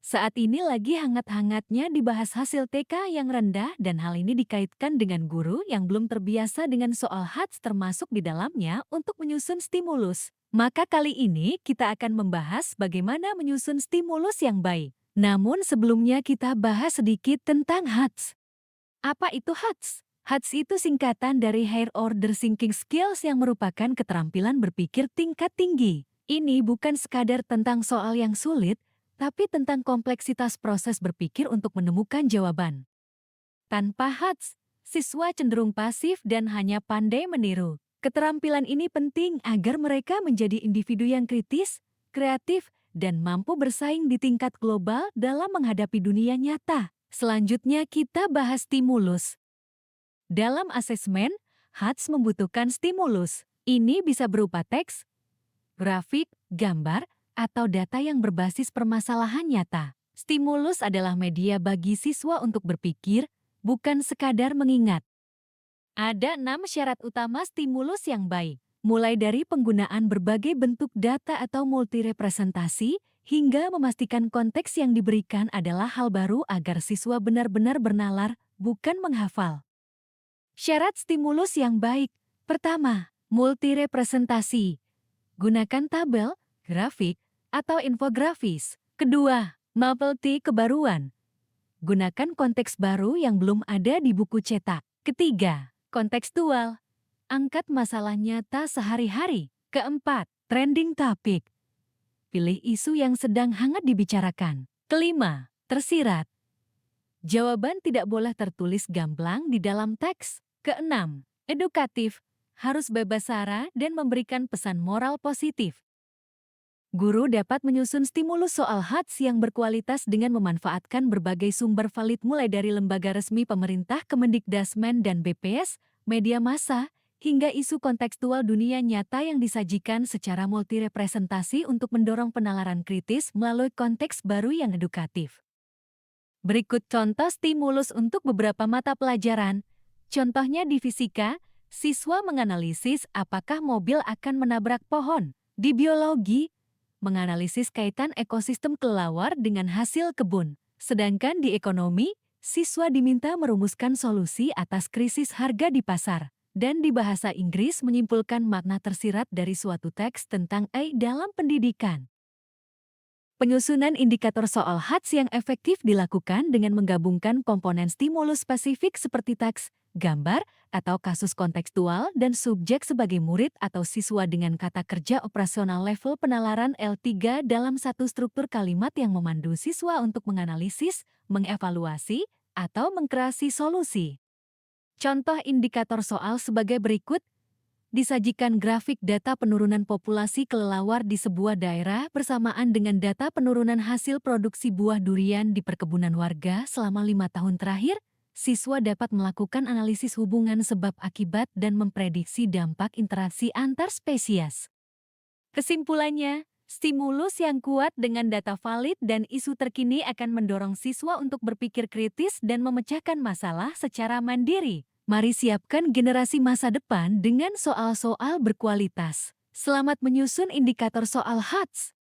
Saat ini lagi hangat-hangatnya dibahas hasil TK yang rendah dan hal ini dikaitkan dengan guru yang belum terbiasa dengan soal HATS termasuk di dalamnya untuk menyusun stimulus. Maka kali ini kita akan membahas bagaimana menyusun stimulus yang baik. Namun sebelumnya kita bahas sedikit tentang HATS. Apa itu HATS? HATS itu singkatan dari Higher Order Thinking Skills yang merupakan keterampilan berpikir tingkat tinggi. Ini bukan sekadar tentang soal yang sulit, tapi tentang kompleksitas proses berpikir untuk menemukan jawaban. Tanpa HATS, siswa cenderung pasif dan hanya pandai meniru. Keterampilan ini penting agar mereka menjadi individu yang kritis, kreatif, dan mampu bersaing di tingkat global dalam menghadapi dunia nyata. Selanjutnya kita bahas stimulus. Dalam asesmen, HATS membutuhkan stimulus. Ini bisa berupa teks, grafik, gambar, atau data yang berbasis permasalahan nyata. Stimulus adalah media bagi siswa untuk berpikir, bukan sekadar mengingat. Ada 6 syarat utama stimulus yang baik, mulai dari penggunaan berbagai bentuk data atau multirepresentasi, hingga memastikan konteks yang diberikan adalah hal baru agar siswa benar-benar bernalar, bukan menghafal. Syarat stimulus yang baik. Pertama, multirepresentasi. Gunakan tabel, grafik, atau infografis. Kedua, novelty kebaruan. Gunakan konteks baru yang belum ada di buku cetak. Ketiga, kontekstual. Angkat masalah nyata sehari-hari. Keempat, trending topic. Pilih isu yang sedang hangat dibicarakan. Kelima, tersirat. Jawaban tidak boleh tertulis gamblang di dalam teks. Keenam, edukatif. Harus bebas sara dan memberikan pesan moral positif. Guru dapat menyusun stimulus soal HATS yang berkualitas dengan memanfaatkan berbagai sumber valid mulai dari lembaga resmi pemerintah Kemendikdasmen dan BPS, media massa, hingga isu kontekstual dunia nyata yang disajikan secara multirepresentasi untuk mendorong penalaran kritis melalui konteks baru yang edukatif. Berikut contoh stimulus untuk beberapa mata pelajaran. Contohnya di fisika, siswa menganalisis apakah mobil akan menabrak pohon. Di biologi, menganalisis kaitan ekosistem kelelawar dengan hasil kebun. Sedangkan di ekonomi, siswa diminta merumuskan solusi atas krisis harga di pasar. Dan di bahasa Inggris menyimpulkan makna tersirat dari suatu teks tentang AI dalam pendidikan. Penyusunan indikator soal HATS yang efektif dilakukan dengan menggabungkan komponen stimulus spesifik seperti teks, gambar, atau kasus kontekstual dan subjek sebagai murid atau siswa dengan kata kerja operasional level penalaran L3 dalam satu struktur kalimat yang memandu siswa untuk menganalisis, mengevaluasi, atau mengkreasi solusi. Contoh indikator soal sebagai berikut. Disajikan grafik data penurunan populasi kelelawar di sebuah daerah bersamaan dengan data penurunan hasil produksi buah durian di perkebunan warga selama 5 tahun terakhir, siswa dapat melakukan analisis hubungan sebab akibat dan memprediksi dampak interaksi antar spesies. Kesimpulannya, stimulus yang kuat dengan data valid dan isu terkini akan mendorong siswa untuk berpikir kritis dan memecahkan masalah secara mandiri. Mari siapkan generasi masa depan dengan soal-soal berkualitas. Selamat menyusun indikator soal HATS.